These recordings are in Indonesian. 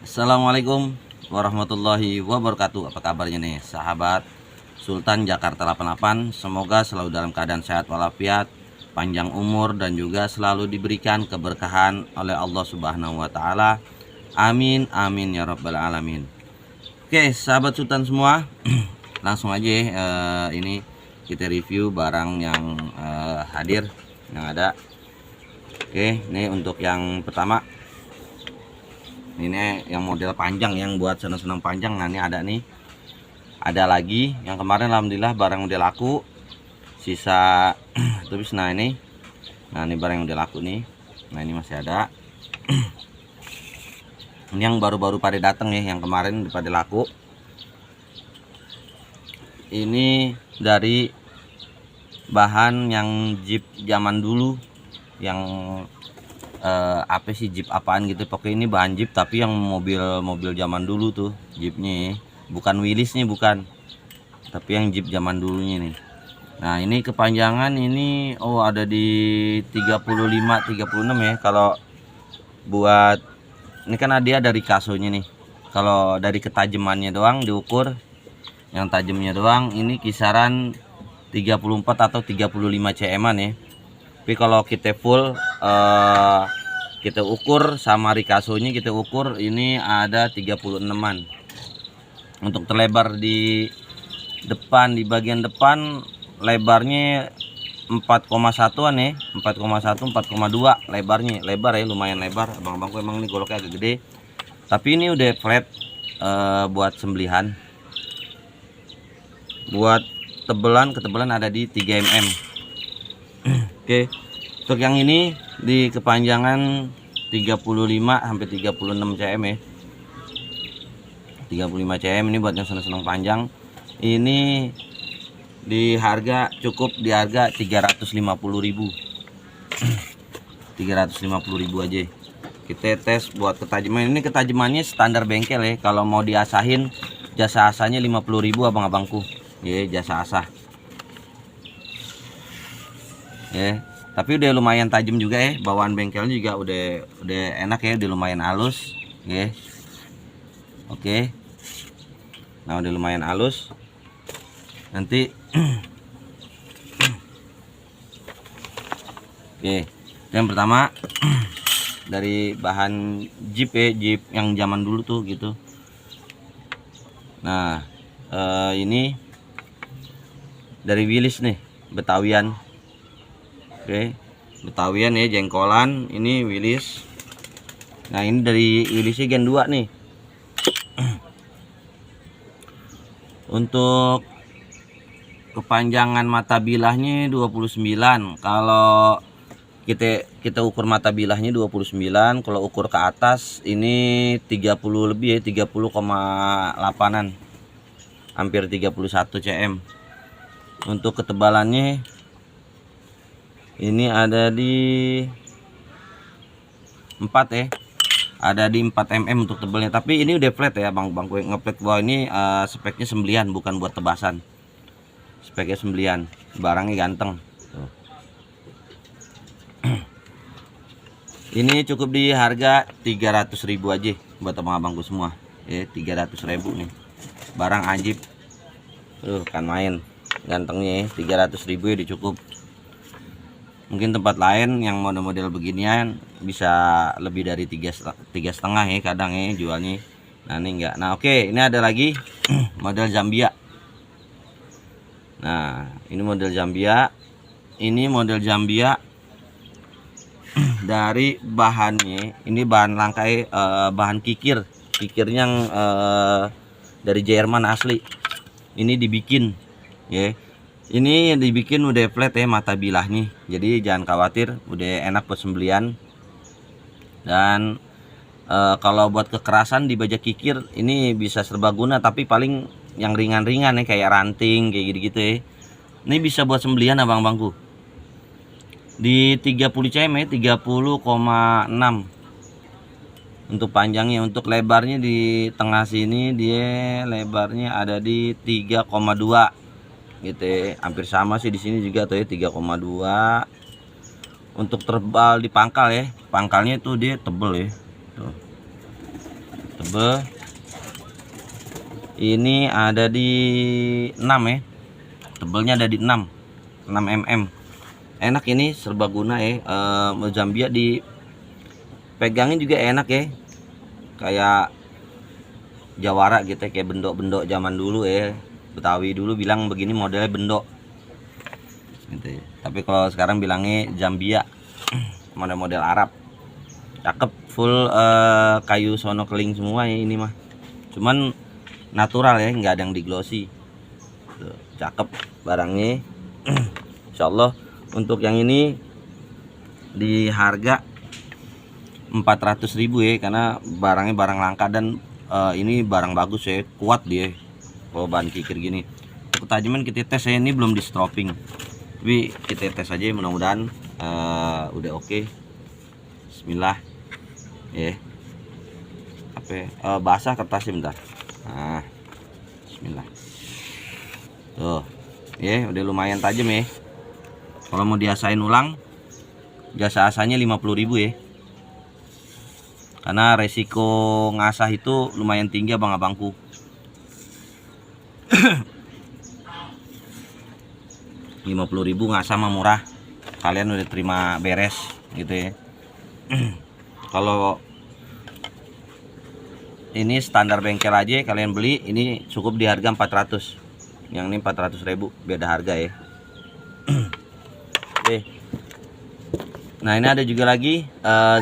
Assalamualaikum warahmatullahi wabarakatuh. Apa kabarnya nih sahabat Sultan Jakarta 88? Semoga selalu dalam keadaan sehat walafiat, panjang umur, dan juga selalu diberikan keberkahan oleh Allah Subhanahu wa taala. Amin amin ya rabbal alamin. Oke sahabat Sultan semua, langsung aja ini kita review barang yang hadir, yang ada. Oke, ini untuk yang pertama, ini yang model panjang, yang buat senang-senang panjang. Nah ini ada lagi yang kemarin alhamdulillah barang udah laku, sisa terus. Nah ini barang yang udah laku nih. Nah ini masih ada. Ini yang baru-baru pada datang ya, yang kemarin pada laku. Ini dari bahan yang Jeep zaman dulu, yang apa sih, Jeep apaan gitu pokoknya. Ini bahan Jeep tapi yang mobil zaman dulu tuh Jeepnya, bukan Willys nih, bukan, tapi yang Jeep zaman dulunya nih. Nah ini kepanjangan ini ada di 35 36 ya. Kalau buat ini kan dia dari kasonya nih, kalau dari ketajamannya doang diukur, yang tajamnya doang ini kisaran 34 atau 35 cm ya. Tapi kalau kita full kita ukur sama rikasonya, kita ukur ini ada 36an. Untuk terlebar di depan, di bagian depan lebarnya 4,1an ya, 4,1 4,2 lebarnya. Lebar ya, lumayan lebar abang-abangku. Emang ini goloknya agak gede, tapi ini udah flat buat sembelihan. Buat ketebalan ada di 3 mm. Oke, untuk yang ini di kepanjangan 35 sampai 36 cm ya. 35 cm ini buat yang senang-senang panjang. Ini di harga cukup di harga 350.000. 350.000 aja. Kita tes buat ketajaman. Ini ketajamannya standar bengkel ya. Kalau mau diasahin, jasa asahnya 50.000 abang-abangku. Ya, jasa asah. Ya, tapi udah lumayan tajam juga ya, bawaan bengkelnya juga udah enak ya, udah lumayan halus ya. Oke, nah udah lumayan halus. Nanti oke, yang pertama dari bahan Jeep ya, Jeep yang zaman dulu tuh gitu. Nah ini dari Willys nih, Betawian. Oke, Betawian ya, jengkolan. Ini Willys. Nah ini dari Willysnya Gen 2 nih. Untuk kepanjangan mata bilahnya 29. Kalau kita ukur mata bilahnya 29, kalau ukur ke atas ini 30 lebih ya, 30,8an, hampir 31 cm. Untuk ketebalannya ini ada di 4 ya, ada di 4 mm untuk tebalnya. Tapi ini udah flat ya bang gue ngeflat bahwa ini speknya sembelian, bukan buat tebasan. Speknya sembelian, barangnya ganteng tuh. Ini cukup di harga 300.000 aja buat abang-abangku semua ya. 300.000 nih, barang ajib kan main gantengnya ya. 300.000 ya dicukup. Mungkin tempat lain yang model-model beginian bisa lebih dari 3,5 ya kadang ya jualnya. Nah ini enggak. Nah oke, ini ada lagi model Zambia. Nah ini model Zambia. Ini model Zambia dari bahannya ini bahan langkai, bahan kikirnya yang dari Jerman asli. Ini dibikin ya. Ini dibikin udah flat ya mata bilahnya, jadi jangan khawatir, udah enak buat sembelian. Dan kalau buat kekerasan di bajak kikir ini bisa serbaguna, tapi paling yang ringan-ringan ya, kayak ranting kayak gitu-gitu ya. Ini bisa buat sembelian abang-abangku. Di 30 cm ya, 30,6 untuk panjangnya. Untuk lebarnya di tengah sini dia lebarnya ada di 3,2 gitu ya. Hampir sama sih di sini juga tuh ya, 3,2. Untuk tebal di pangkal ya, pangkalnya itu dia tebel ya tuh. tebel. Ini ada di 6 ya, tebelnya ada di 6 mm. Enak ini, serbaguna ya. Zambia dipegangin juga enak ya, kayak jawara gitu, kayak bendok-bendok zaman dulu ya. Betawi dulu bilang begini modelnya bendok gitu ya. Tapi kalau sekarang bilangnya Zambia, model-model Arab. Cakep, full kayu sono keling semua ya ini mah. Cuman natural ya, nggak ada yang di glossy. Tuh, cakep barangnya. Insyaallah untuk yang ini di harga 400.000 ya, karena barangnya barang langka dan ini barang bagus ya, kuat dia kalau bahan kikir gini. Ketajaman kita tes ya, ini belum di stropping, tapi kita tes aja, mudah-mudahan udah oke. Bismillah ya. Basah kertasnya bentar. Nah, bismillah. Tuh ya, udah lumayan tajam ya. Kalau mau diasain ulang, jasa asanya 50.000 ya, karena resiko ngasah itu lumayan tinggi abang-abangku. 50.000 ngasah mah murah, kalian udah terima beres gitu ya. Kalau ini standar bengkel aja kalian beli, ini cukup di harga 400. Yang ini 400.000, beda harga ya. Oke. Nah ini ada juga lagi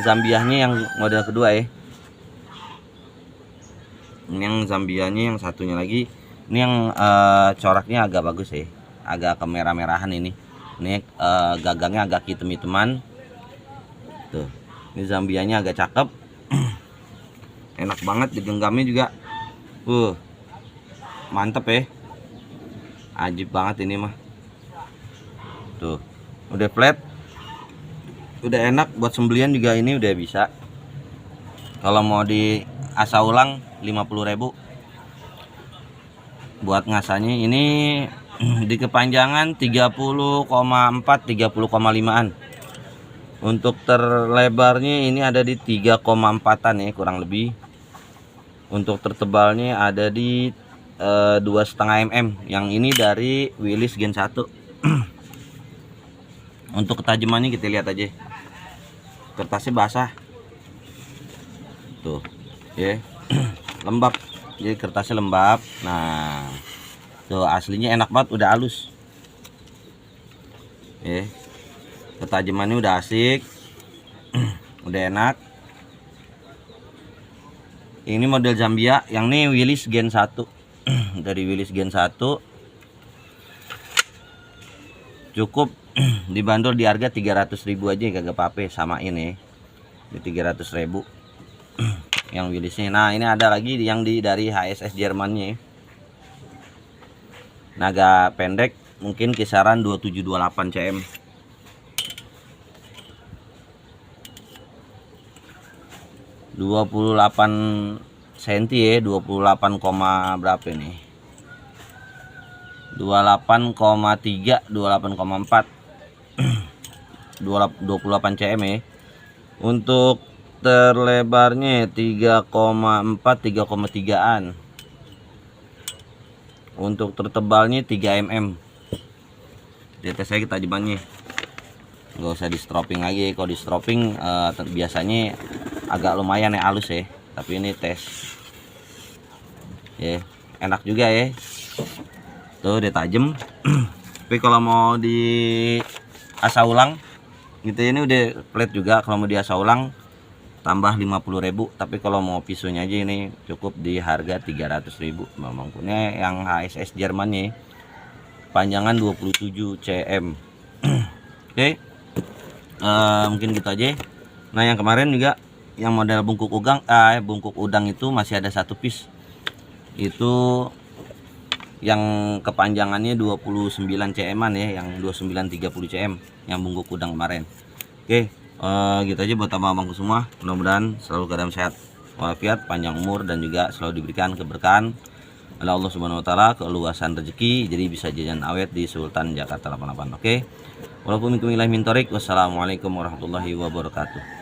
Zambianya yang model kedua ya. Ini yang Zambianya yang satunya lagi. Ini yang coraknya agak bagus ya, agak kemerah-merahan ini. Ini gagangnya agak hitam-hitaman. Tuh, ini Zambianya agak cakep. Enak banget digenggamnya juga. Mantep ya. Ajib banget ini mah. Tuh, udah flat, udah enak buat sembelian juga, ini udah bisa. Kalau mau di asa ulang 50.000. Buat ngasahnya ini di kepanjangan 30,4 30,5an. Untuk terlebarnya ini ada di 3,4an ya, kurang lebih. Untuk tertebalnya ada di 2,5 mm. Yang ini dari Willys Gen 1. Untuk ketajamannya kita lihat aja, kertasnya basah tuh ya. Lembab, jadi kertasnya lembab. Nah tuh, aslinya enak banget, udah halus ya. Ketajamannya udah asik, udah enak. Ini model Zambia, yang ini Willys Gen 1. Dari Willys Gen 1 cukup dibanderol di harga 300.000 aja, kagak apa-apa, samain ya di 300.000 yang Willysnya. Nah ini ada lagi yang dari HSS Jermannya, naga pendek, mungkin kisaran 27-28 cm. ...28 cm ya, 28, berapa nih, 28,3 28,4 28 cm ya. Untuk terlebarnya 3,4 3,3an. Untuk tertebalnya 3 mm. Di tes saya ketajamannya, nggak usah di stropping lagi. Kalau di stropping biasanya agak lumayan ya, halus ya, tapi ini tes ya, enak juga ya. Tuh dia tajam. Tapi kalau mau di asa ulang gitu, ini udah flat juga. Kalau mau di asa ulang tambah 50.000. Tapi kalau mau pisunya aja ini cukup di harga 300.000. Memang punya yang HSS Jermannya, panjangan 27 cm. Oke. Mungkin gitu aja. Nah yang kemarin juga yang model bungkuk udang itu masih ada satu piece. Itu yang kepanjangannya 29 cm-an ya, yang 29 30 cm yang bungkuk udang kemarin. Oke, gitu aja buat abang-abangku semua. Mudah-mudahan selalu keadaan sehat walafiat, panjang umur, dan juga selalu diberikan keberkahan oleh Allah Subhanahu wa taala, keluasan rezeki, jadi bisa jajan awet di Sultan Jakarta 88. Oke. Walaupun minkum ilahi min thoriq. Wassalamualaikum warahmatullahi wabarakatuh.